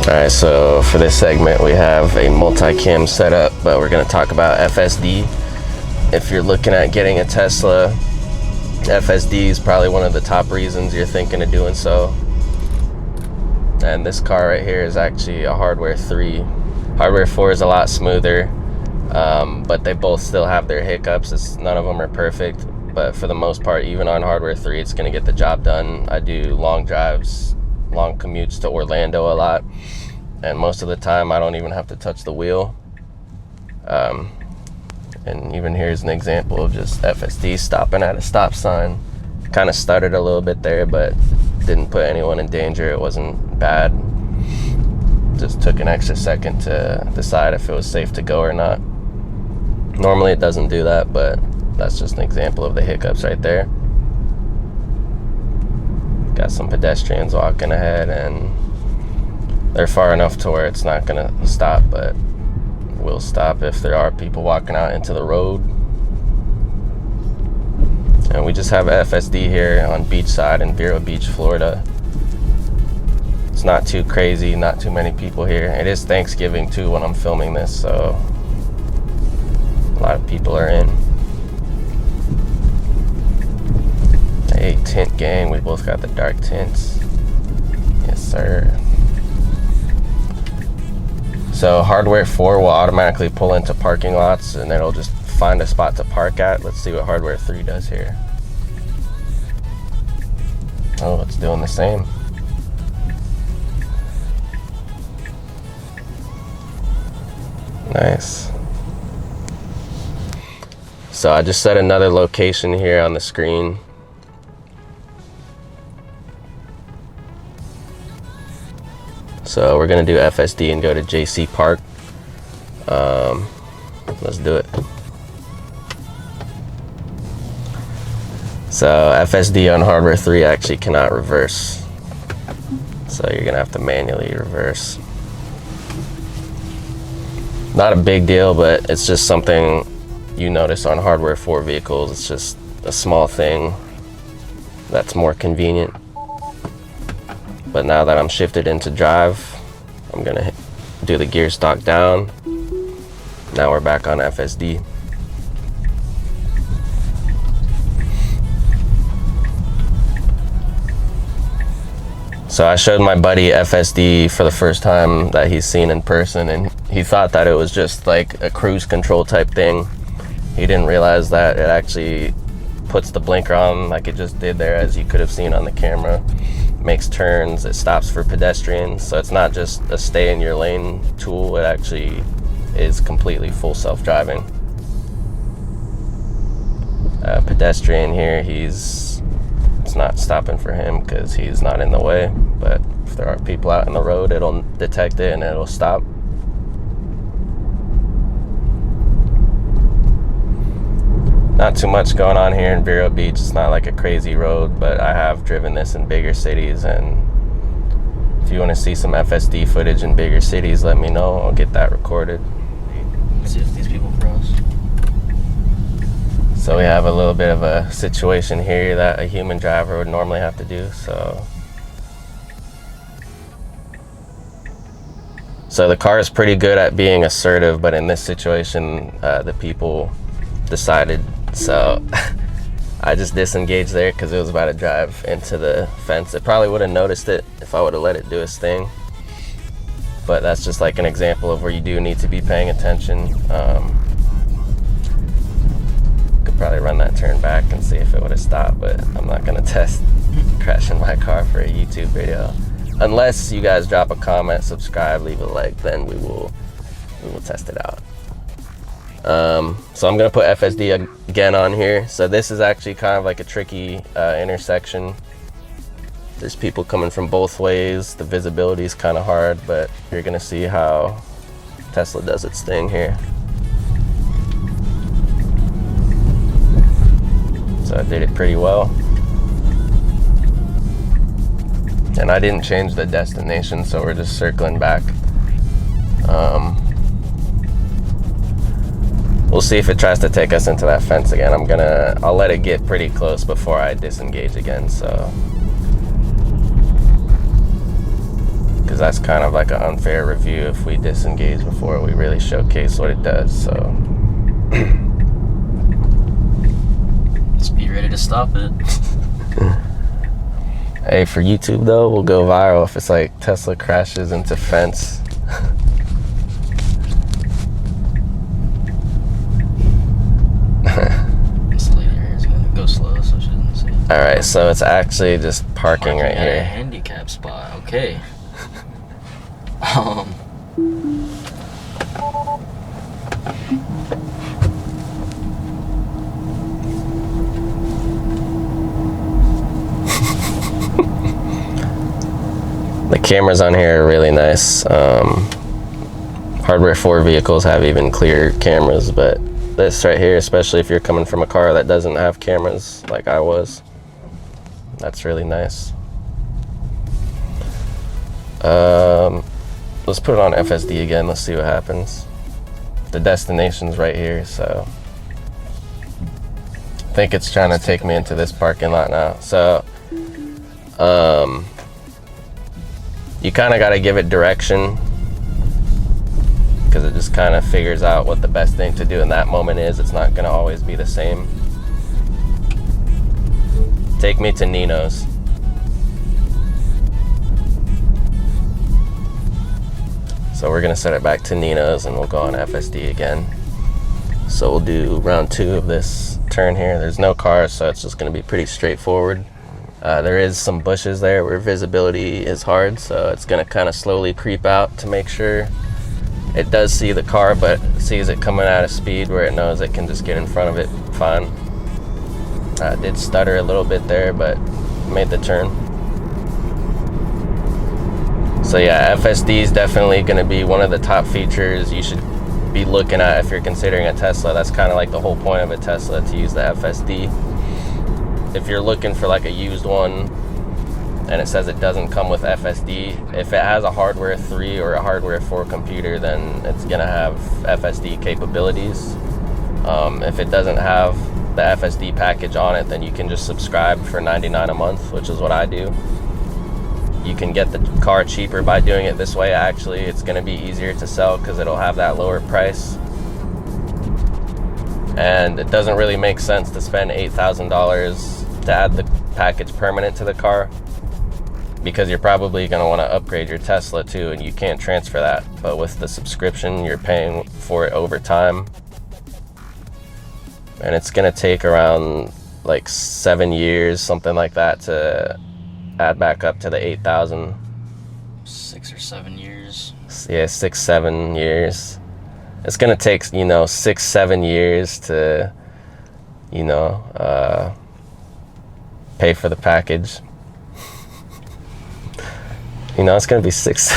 Alright, so for this segment we have a multi-cam setup, but we're going to talk about FSD. If you're looking at getting a Tesla, FSD is probably one of the top reasons you're thinking of doing so. And this car right here is actually a hardware 3. Hardware 4 is a lot smoother, but they both still have their hiccups. None of them are perfect, but for the most part, even on hardware 3, it's going to get the job done. I do long drives, long commutes to Orlando a lot, and most of the time I don't even have to touch the wheel. And even here's an example of just FSD stopping at a stop sign. Kind of stuttered a little bit there, but didn't put anyone in danger. It wasn't bad. Just took an extra second to decide if it was safe to go or not. Normally it doesn't do that, but that's just an example of the hiccups right there. Got some pedestrians walking ahead, and they're far enough to where it's not gonna stop, but will stop if there are people walking out into the road. And we just have FSD here on Beachside in Vero Beach, Florida. It's not too crazy, not too many people here. It is Thanksgiving too when I'm filming this, so a lot of people are in. Hey, tint gang, we both got the dark tints. Yes, sir. So hardware 4 will automatically pull into parking lots, and it'll just find a spot to park at. Let's see what hardware 3 does here. Oh, it's doing the same. Nice. So I just set another location here on the screen. So we're gonna do FSD and go to JC Park. Let's do it. So FSD on hardware 3 actually cannot reverse. So you're gonna have to manually reverse. Not a big deal, but it's just something you notice on hardware 4 vehicles. It's just a small thing that's more convenient. But now that I'm shifted into drive, I'm gonna do the gear stock down. Now we're back on FSD. So I showed my buddy FSD for the first time that he's seen in person, and he thought that it was just like a cruise control type thing. He didn't realize that it actually puts the blinker on like it just did there, as you could have seen on the camera. Makes turns, it stops for pedestrians, so it's not just a stay in your lane tool, it actually is completely full self-driving. Pedestrian here, it's not stopping for him because he's not in the way, but if there are people out in the road, it'll detect it and it'll stop. Not too much going on here in Vero Beach. It's not like a crazy road, but I have driven this in bigger cities, and if you want to see some FSD footage in bigger cities, let me know. I'll get that recorded. See if these people cross. So we have a little bit of a situation here that a human driver would normally have to do. So the car is pretty good at being assertive, but in this situation, the people decided. So I just disengaged there because it was about to drive into the fence. It probably would have noticed it if I would have let it do its thing. But that's just like an example of where you do need to be paying attention. Could probably run that turn back and see if it would have stopped, but I'm not gonna test crashing my car for a YouTube video. Unless you guys drop a comment, subscribe, leave a like, then we will test it out. So I'm gonna put FSD again on here. So this is actually kind of like a tricky intersection. There's people coming from both ways. The visibility is kind of hard, but you're gonna see how Tesla does its thing here. So I did it pretty well. And I didn't change the destination, so we're just circling back. We'll see if it tries to take us into that fence again. I'll let it get pretty close before I disengage again, so. Because because that's kind of like an unfair review if we disengage before we really showcase what it does. So Just be ready to stop it. hey, for YouTube though, we'll go viral if it's like Tesla crashes into fence. This lady here is gonna go slow, so she doesn't see it. All right, so it's actually just parking right at a here. handicap spot. Okay. The cameras on here are really nice. Hardware 4 vehicles have even clearer cameras, but this right here, especially if you're coming from a car that doesn't have cameras like I was, that's really nice. Let's put it on FSD again. Let's see what happens. The destination's right here, so I think it's trying to take me into this parking lot now. So you kind of got to give it direction, because it just kind of figures out what the best thing to do in that moment is. It's not going to always be the same. Take me to Nino's. So we're going to set it back to Nino's and we'll go on FSD again. So we'll do round 2 of this turn here. There's no cars, so it's just going to be pretty straightforward. There is some bushes there where visibility is hard, so it's going to kind of slowly creep out to make sure it does see the car, but sees it coming at a speed where it knows it can just get in front of it fine. Did stutter a little bit there, but made the turn. So yeah, FSD is definitely going to be one of the top features you should be looking at if you're considering a Tesla. That's kind of like the whole point of a Tesla, to use the FSD. If you're looking for like a used one and it says it doesn't come with FSD, if it has a hardware 3 or a hardware 4 computer, then it's gonna have FSD capabilities. If it doesn't have the FSD package on it, then you can just subscribe for $99 a month, which is what I do. You can get the car cheaper by doing it this way. Actually, it's gonna be easier to sell because it'll have that lower price. And it doesn't really make sense to spend $8,000 to add the package permanent to the car, because you're probably going to want to upgrade your Tesla too, and you can't transfer that. But with the subscription, you're paying for it over time, and it's going to take around like 7 years, something like that, to add back up to the 8,000. 6 or 7 years. Yeah, 6-7 years. It's going to take 6-7 years to pay for the package. It's going to be 6